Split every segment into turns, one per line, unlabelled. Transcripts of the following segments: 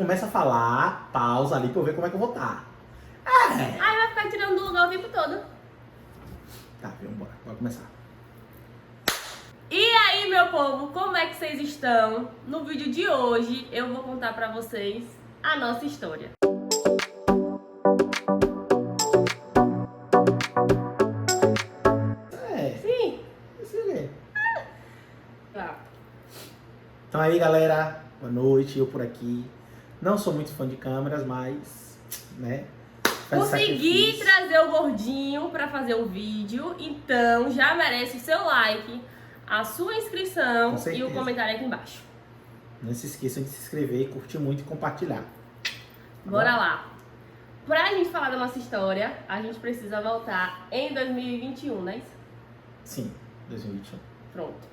começo a falar, pausa ali pra eu ver como é que eu vou estar.
Aí vai ficar tirando do lugar o tempo todo.
Tá, vamos embora. Bora começar.
E aí, meu povo, como é que vocês estão? No vídeo de hoje eu vou contar pra vocês a nossa história. Sim.
Você vê.
Tá.
Então aí, galera, boa noite, eu por aqui. Não sou muito fã de câmeras, mas, né? faz
Consegui
sacrifício.
trazer o gordinho pra fazer o vídeo, então já merece o seu like, a sua inscrição
Com
e
certeza.
o comentário aqui embaixo.
Não se esqueçam de se inscrever, curtir muito e compartilhar.
Bora lá. Pra gente falar da nossa história, a gente precisa voltar em 2021, não é isso?
Sim, 2021.
Pronto.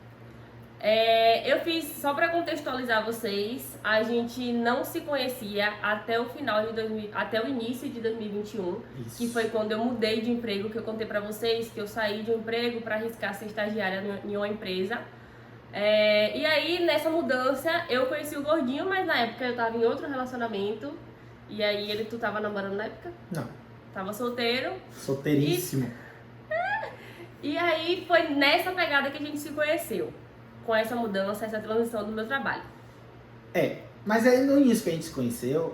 Eu fiz, só pra contextualizar vocês, a gente não se conhecia até o final de até o início de 2021,
Isso.
que foi quando eu mudei de emprego, que eu contei pra vocês, que eu saí de um emprego pra arriscar ser estagiária em uma empresa. E aí, nessa mudança, eu conheci o gordinho, mas na época eu tava em outro relacionamento. E aí, tu tava namorando na época?
Não,
Tava solteiro.
solteiríssimo.
E aí, foi nessa pegada que a gente se conheceu. Com essa mudança, essa transição do meu trabalho.
Mas aí no início que a gente se conheceu,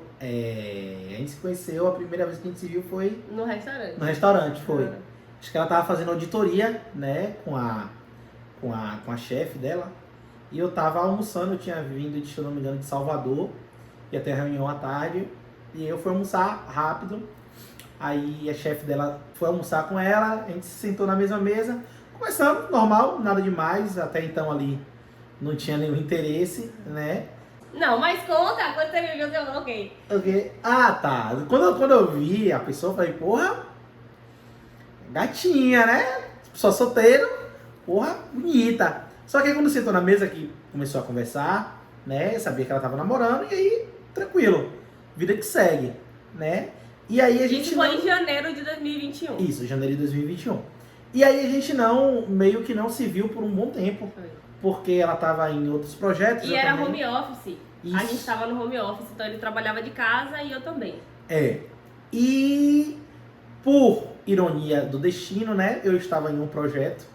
a primeira vez que a gente se viu foi
No restaurante.
no restaurante, foi.
Ah.
Acho que ela tava fazendo auditoria, né, com a chefe dela. E eu tava almoçando, eu tinha vindo, se eu não me engano, de Salvador. Ia ter reunião à tarde. E eu fui almoçar rápido. Aí a chefe dela foi almoçar com ela, a gente se sentou na mesma mesa. Conversando, normal, nada demais. Até então ali não tinha nenhum interesse, né?
Não, mas conta, quando você viu, eu coloquei.
Ah, tá. Quando eu vi a pessoa, eu falei, porra, gatinha, né? Só solteiro, porra, bonita. Só que aí quando sentou na mesa que começou a conversar, né? Sabia que ela tava namorando e aí, tranquilo. Vida que segue, né? E aí a gente
Isso foi em janeiro de 2021.
Isso, janeiro de 2021. E aí a gente meio que não se viu por um bom tempo,
Foi.
porque ela tava em outros projetos.
E
eu
era
também.
home office.
Isso.
A gente tava no home office, então ele trabalhava de casa e eu também.
E por ironia do destino, né, eu estava em um projeto,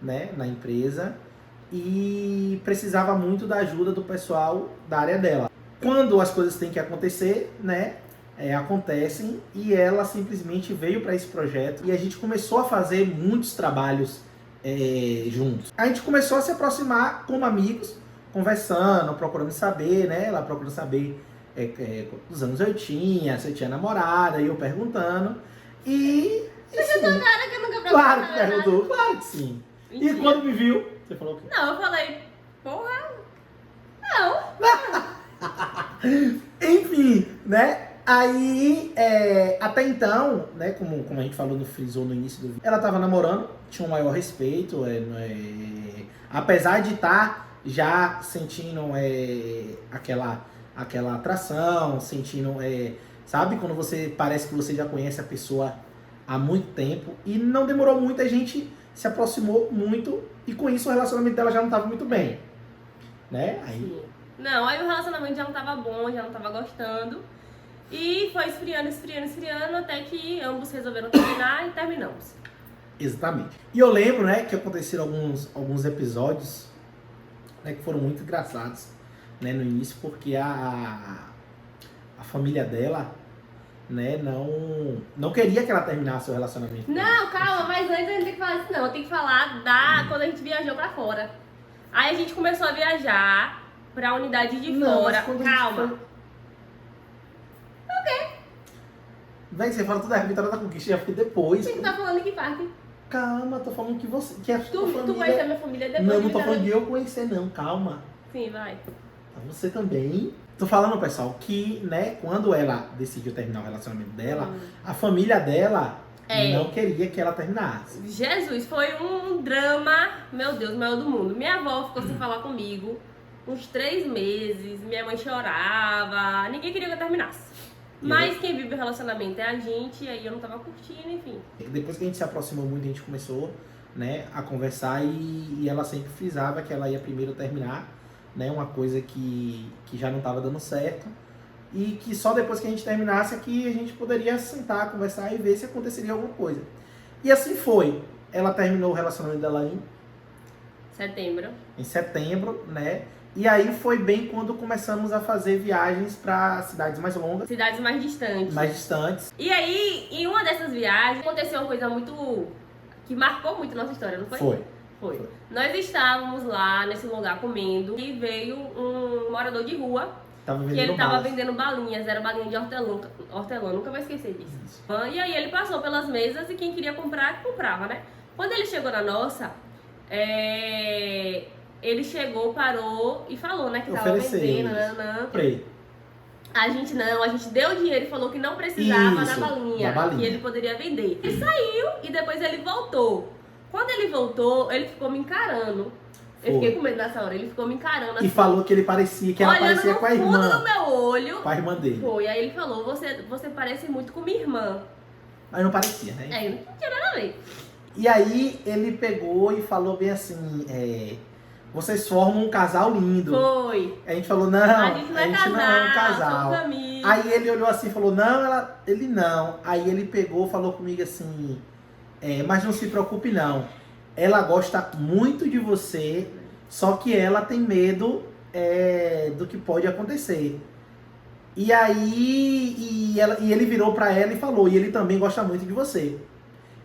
né, na empresa e precisava muito da ajuda do pessoal da área dela. Quando as coisas têm que acontecer, né, acontecem e ela simplesmente veio para esse projeto e a gente começou a fazer muitos trabalhos juntos. A gente começou a se aproximar como amigos, conversando, procurando saber, né? Ela procurando saber quantos anos eu tinha, se eu tinha namorada, e eu perguntando. E.
Você não cara que eu nunca
Claro que
perguntava
perguntou, claro que sim.
Mentira.
E quando me viu, você falou o quê?
Não, eu falei, porra, não.
Enfim, né? Aí, até então, né, como a gente falou frisou no início do vídeo, ela tava namorando, tinha um maior respeito, apesar de estar já sentindo aquela atração, sentindo, sabe, quando você parece que você já conhece a pessoa há muito tempo, e não demorou muito, a gente se aproximou muito, e com isso o relacionamento dela já não tava muito bem, né? Aí,
Sim. Não, aí o relacionamento já não tava bom, já não tava gostando. E foi esfriando, até que ambos resolveram terminar e terminamos.
exatamente. E eu lembro, né, que aconteceram alguns episódios, né, que foram muito engraçados, né, no início, porque a família dela, né, não queria que ela terminasse o relacionamento.
Não, calma, mas antes a gente tem que falar isso não. Tem que falar quando a gente viajou pra fora. Aí a gente começou a viajar pra unidade de
Não,
fora.
mas quando a gente
Calma.
foi- Véi, você fala toda a vitória da conquista, já foi depois.
Você tá falando em que parte?
Calma, tô falando que a sua
Tu
família...
conheceu a minha família depois
Não,
de
não tô
Vitória?
falando de eu conhecer, não, calma.
Sim, vai.
Você também. Tô falando, pessoal, que, né, quando ela decidiu terminar o relacionamento dela, a família dela não queria que ela terminasse.
Jesus, foi um drama, meu Deus, o maior do mundo. Minha avó ficou sem falar comigo uns 3 meses, minha mãe chorava, ninguém queria que eu terminasse. Mas quem vive o relacionamento é a gente, e aí eu não tava curtindo, enfim.
Depois que a gente se aproximou muito, a gente começou, né, a conversar e ela sempre frisava que ela ia primeiro terminar, né, uma coisa que já não estava dando certo, e que só depois que a gente terminasse aqui a gente poderia sentar, conversar e ver se aconteceria alguma coisa. E assim foi. Ela terminou o relacionamento dela em setembro, né? E aí foi bem quando começamos a fazer viagens para cidades mais longas.
Cidades mais distantes.
Mais distantes.
E aí, em uma dessas viagens, aconteceu uma coisa muito... que marcou muito nossa história, não foi? Foi. Nós estávamos lá nesse lugar comendo e veio um morador de rua que ele tava vendendo balinhas, era balinha de hortelã, nunca vou esquecer disso.
Isso.
E aí ele passou pelas mesas e quem queria comprar, comprava, né? Quando ele chegou na nossa, ele chegou, parou e falou, né, que tava vendendo, A gente deu dinheiro e falou que não precisava da balinha, que ele poderia vender. Ele saiu e depois ele voltou. Quando ele voltou, ele ficou me encarando. Eu fiquei com medo nessa hora, ele ficou me encarando assim.
E falou que ela parecia com a irmã.
Olhando no meu olho.
Com a irmã dele.
Foi, aí ele falou, você parece muito com minha irmã.
Mas não parecia, né?
Não tinha nada a ver.
E aí ele pegou e falou bem assim, vocês formam um casal lindo.
Foi.
A gente falou, não,
a gente não é
um casal.
Aí
ele olhou assim e falou, não, ele não. Aí ele pegou e falou comigo assim, mas não se preocupe não. Ela gosta muito de você, só que ela tem medo do que pode acontecer. E aí ele virou pra ela e falou, e ele também gosta muito de você.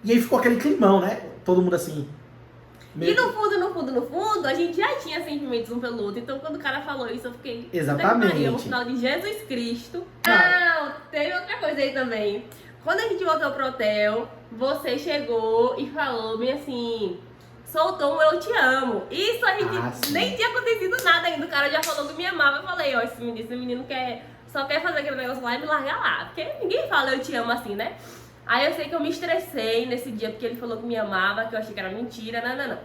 E aí ficou aquele climão, né? Todo mundo assim.
E no fundo, a gente já tinha sentimentos um pelo outro. Então quando o cara falou isso, eu fiquei...
Exatamente.
No final de Jesus Cristo. Não, teve outra coisa aí também. Quando a gente voltou pro hotel, você chegou e falou bem assim... Soltou um eu te amo. Isso a gente nem tinha acontecido nada ainda. O cara já falou que me amava. Eu falei, esse menino só quer fazer aquele negócio lá e me largar lá. Porque ninguém fala eu te amo assim, né? Aí eu sei que eu me estressei nesse dia porque ele falou que me amava, que eu achei que era mentira. Não.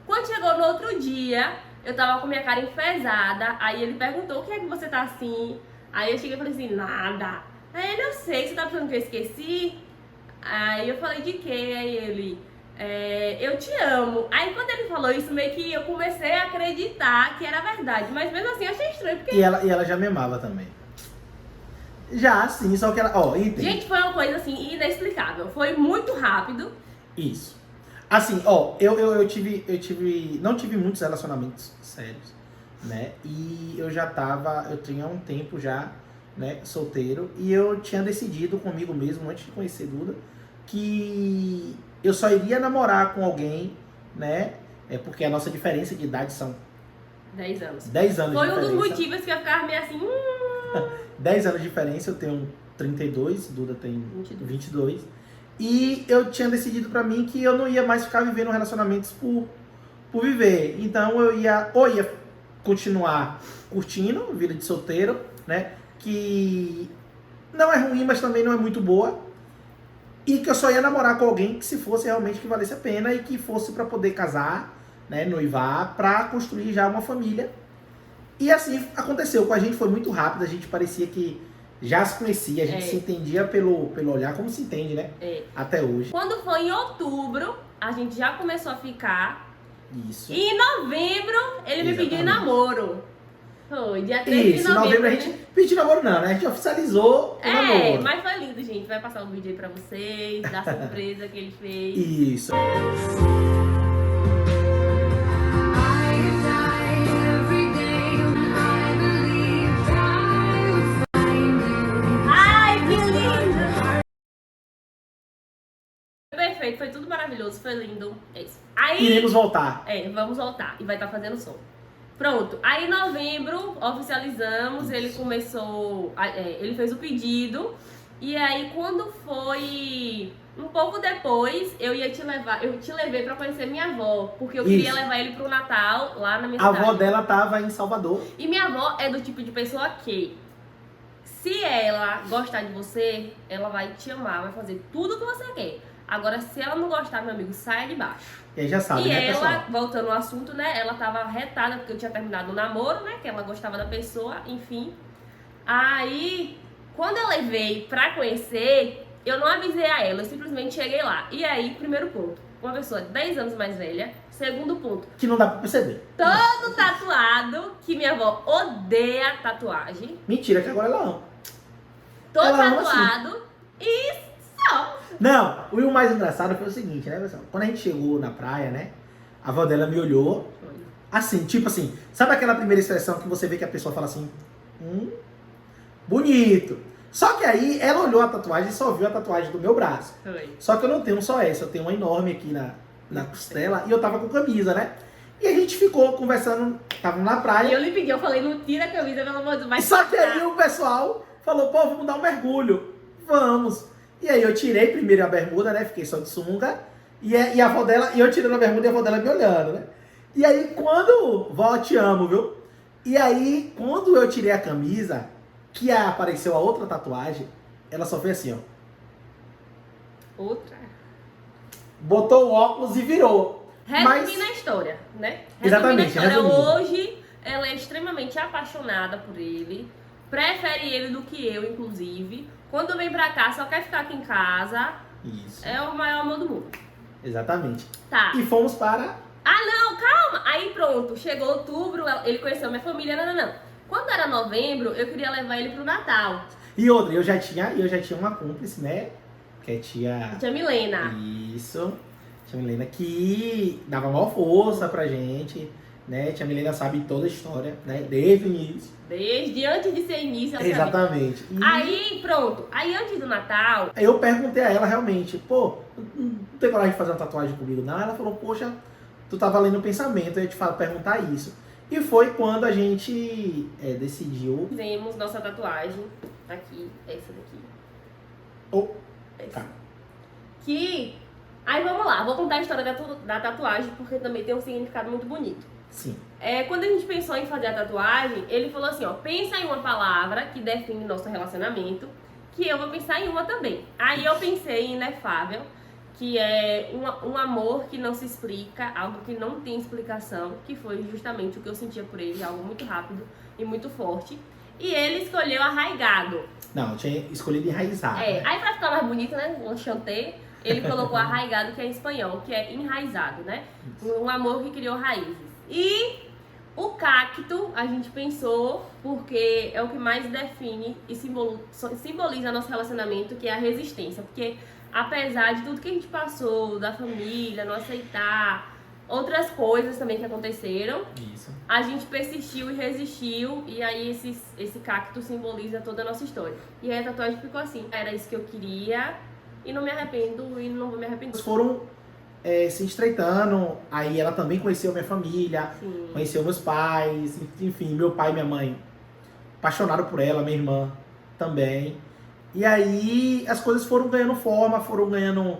Quando chegou no outro dia, eu tava com minha cara enfesada. Aí ele perguntou, o que é que você tá assim? Aí eu cheguei e falei assim, nada. Aí ele, eu sei, você tá pensando que eu esqueci? Aí eu falei, de quê? Aí ele, eu te amo. Aí quando ele falou isso, meio que eu comecei a acreditar que era verdade. Mas mesmo assim eu achei estranho, porque...
E ela já me amava também. Já, sim, só que ela... entende.
Gente, foi uma coisa assim, inexplicável. Foi muito rápido.
Isso. Assim, eu não tive muitos relacionamentos sérios, né? E eu tinha um tempo já, né, solteiro. E eu tinha decidido comigo mesmo, antes de conhecer Duda, que eu só iria namorar com alguém, né? Porque a nossa diferença de idade são
10 anos.
10 anos
foi
de diferença.
Foi um dos motivos que eu ficava meio assim...
10 anos de diferença, eu tenho 32, Duda tem 22. E eu tinha decidido pra mim que eu não ia mais ficar vivendo relacionamentos por viver. Então eu ia continuar curtindo vida de solteiro, né? Que não é ruim, mas também não é muito boa. E que eu só ia namorar com alguém que se fosse realmente que valesse a pena e que fosse pra poder casar, né? Noivar, pra construir já uma família. E assim aconteceu com a gente, foi muito rápido, a gente parecia que já se conhecia, a gente se entendia pelo olhar, como se entende, né? Até hoje.
Quando foi em outubro, a gente já começou a ficar.
Isso.
E em novembro, ele me pediu namoro. Foi, dia 3 de novembro.
A gente pediu namoro não, né? A gente oficializou o namoro.
Mas foi lindo, gente. Vai passar um vídeo aí pra vocês, da surpresa que ele fez.
Isso.
Perfeito, foi tudo maravilhoso, foi lindo. É isso. Aí,
iremos voltar.
Vamos voltar. E vai estar fazendo som. Pronto. Aí em novembro, oficializamos, ele começou... ele fez o pedido. E aí quando foi um pouco depois, eu te levei pra conhecer minha avó. Porque eu queria levar ele pro Natal, lá na minha cidade.
A avó dela tava em Salvador.
E minha avó é do tipo de pessoa que... se ela gostar de você, ela vai te amar, vai fazer tudo o que você quer. Agora, se ela não gostar, meu amigo, saia de baixo.
E aí já sabe,
né,
pessoal?
E ela, voltando ao assunto, né, ela tava retada, porque eu tinha terminado o namoro, né, que ela gostava da pessoa, enfim. Aí, quando eu levei pra conhecer, eu não avisei a ela, eu simplesmente cheguei lá. E aí, primeiro ponto, uma pessoa 10 anos mais velha. Segundo ponto,
que não dá pra perceber.
Todo tatuado, que minha avó odeia tatuagem.
Mentira, que agora ela ama.
Tô
Ela ama
tatuado e só.
Não, o mais engraçado foi o seguinte, né, pessoal? Quando a gente chegou na praia, né? A avó dela me olhou, assim, tipo assim, sabe aquela primeira expressão que você vê que a pessoa fala assim, bonito. Só que aí ela olhou a tatuagem e só viu a tatuagem do meu braço.
Foi.
Só que eu não tenho só essa, eu tenho uma enorme aqui na costela e eu tava com camisa, né? E a gente ficou conversando, tava na
E
praia.
eu lhe pedi, eu falei, não tira a camisa, pelo amor de Deus, vai
Só que
cortar.
aí o pessoal falou, pô, vamos dar um mergulho. Vamos. E aí eu tirei primeiro a bermuda, né? Fiquei só de sunga. E a avó dela, e eu tirando a bermuda e a avó dela me olhando, né? E aí quando, vó, te amo, viu? E aí quando eu tirei a camisa, que apareceu a outra tatuagem, ela só fez assim, ó.
Outra.
Botou o óculos e virou.
Resumindo a história, né?
Exatamente,
Resumindo a história,
resumindo.
hoje ela é extremamente apaixonada por ele, prefere ele do que eu, inclusive. Quando vem pra cá, só quer ficar aqui em casa.
Isso.
É o maior amor do mundo.
Exatamente.
Tá.
E fomos para...
Ah, não, calma. Aí pronto, chegou outubro, ele conheceu minha família, não. Quando era novembro, eu queria levar ele pro Natal.
E outra, eu já tinha uma cúmplice, né? Que é tia...
Tia Milena.
Isso. Tia Milena que dava maior força pra gente, né? Tia Milena sabe toda a história, né? Desde o início.
Desde antes de ser início, ela sabia.
Exatamente. E
Aí, pronto. Aí antes do Natal,
aí eu perguntei a ela realmente, pô, não tem coragem de fazer uma tatuagem comigo, não? Ela falou, poxa, tu tava lendo o pensamento, eu ia te perguntar isso. E foi quando a gente decidiu...
fizemos nossa tatuagem. Tá aqui, essa daqui.
Oh,
Essa.
tá.
Que... Aí vamos lá, vou contar a história da tatuagem, porque também tem um significado muito bonito.
Sim.
Quando a gente pensou em fazer a tatuagem, ele falou assim, ó, pensa em uma palavra que define nosso relacionamento, que eu vou pensar em uma também. Aí eu pensei em inefável, que é um amor que não se explica, algo que não tem explicação, que foi justamente o que eu sentia por ele, algo muito rápido e muito forte. E ele escolheu arraigado.
Não, eu tinha escolhido enraizado. Né?
Aí pra ficar mais bonito, né, um chanté, ele colocou arraigado, que é em espanhol, que é enraizado, né? Um amor que criou raízes. E o cacto, a gente pensou, porque é o que mais define e simboliza nosso relacionamento, que é a resistência. Porque apesar de tudo que a gente passou, da família, não aceitar, outras coisas também que aconteceram,
Isso.
a gente persistiu e resistiu, e aí esse cacto simboliza toda a nossa história. E aí a tatuagem ficou assim. Era isso que eu queria, e não me arrependo, e não vou me arrepender.
Eles foram se estreitando, aí ela também conheceu minha família,
Sim.
conheceu meus pais, enfim, meu pai e minha mãe apaixonaram por ela, minha irmã também. E aí as coisas foram ganhando forma, foram ganhando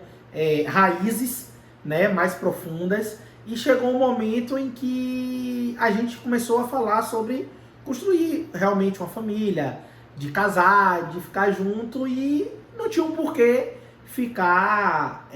raízes, né, mais profundas. E chegou um momento em que a gente começou a falar sobre construir realmente uma família, de casar, de ficar junto, e não tinha um porquê ficar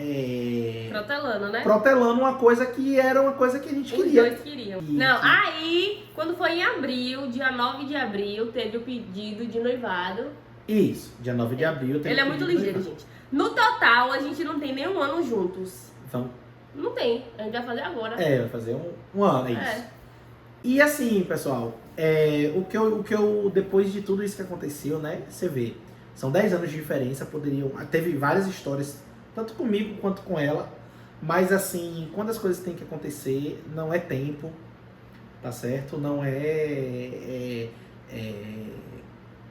Protelando, né?
protelando uma coisa que era uma coisa que a gente
Os
queria.
dois queriam.
E-
Não, aí, quando foi em abril, dia 9 de abril, teve o pedido de noivado.
Isso, dia 9 de abril.
Ele é muito ligeiro, gente. No total, a gente não tem nenhum ano juntos.
Então,
Não tem. A gente vai fazer agora.
vai fazer um ano, é isso. E assim, pessoal, o que eu, depois de tudo isso que aconteceu, né, você vê, são 10 anos de diferença, teve várias histórias, tanto comigo quanto com ela, mas assim, quando as coisas têm que acontecer, não é tempo, tá certo? Não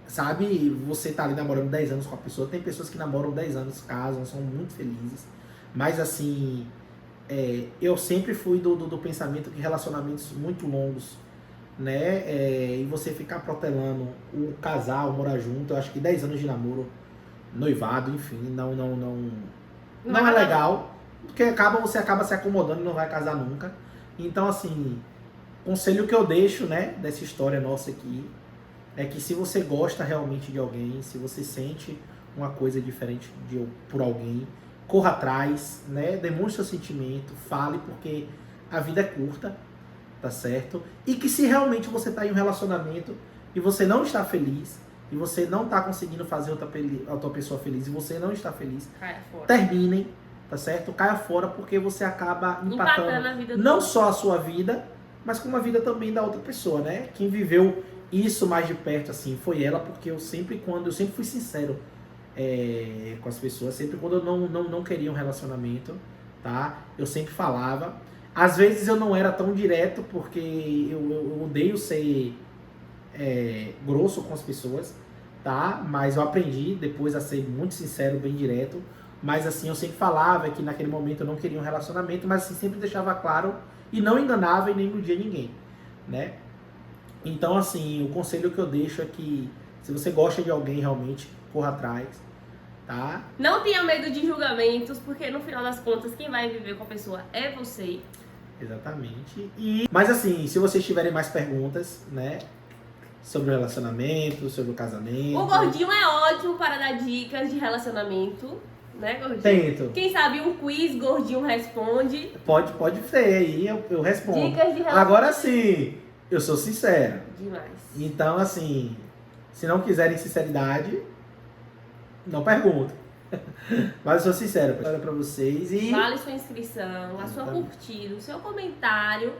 sabe, você tá ali namorando 10 anos com a pessoa, tem pessoas que namoram 10 anos, casam, são muito felizes, mas assim, eu sempre fui do pensamento que relacionamentos muito longos, né, e você ficar protelando o casal, morar junto, eu acho que 10 anos de namoro, noivado, enfim, não é legal, porque você acaba se acomodando e não vai casar nunca. Então, assim, conselho que eu deixo, né, dessa história nossa aqui, é que se você gosta realmente de alguém, se você sente uma coisa diferente por alguém, corra atrás, né, demonstre seu sentimento, fale, porque a vida é curta, tá certo? E que se realmente você tá em um relacionamento e você não está feliz, e você não tá conseguindo fazer a outra pessoa feliz, e você não está feliz,
Caia fora.
terminem, tá certo? Caia fora, porque você acaba
Empatando a
empatando
vida do
não
outro.
só a sua vida, mas como a vida também da outra pessoa, né? Quem viveu isso mais de perto, assim, foi ela, porque eu sempre fui sincero com as pessoas, sempre quando eu não queria um relacionamento, tá? Eu sempre falava. Às vezes eu não era tão direto, porque eu odeio ser grosso com as pessoas, tá? Mas eu aprendi depois a ser muito sincero, bem direto. Mas assim, eu sempre falava que naquele momento eu não queria um relacionamento, mas assim, sempre deixava claro e não enganava e nem iludia ninguém, né? Então assim, o conselho que eu deixo é que se você gosta de alguém realmente, corra atrás, tá?
Não tenha medo de julgamentos, porque no final das contas, quem vai viver com a pessoa é você.
Exatamente. Mas assim, se vocês tiverem mais perguntas, né? Sobre o relacionamento, sobre o casamento.
O Gordinho é ótimo para dar dicas de relacionamento, né, Gordinho?
Tento.
Quem sabe um quiz, Gordinho responde.
Pode ser aí, eu respondo.
Dicas de relacionamento.
Agora sim, eu sou sincero.
Demais.
Então, assim, se não quiserem sinceridade, não pergunto. Mas eu sou sincero, olha pra vocês e...
Vale sua inscrição, a sua curtida, o seu comentário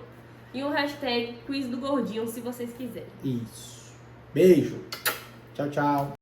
e o hashtag quiz do Gordinho, se vocês quiserem.
Isso. Beijo. Tchau, tchau.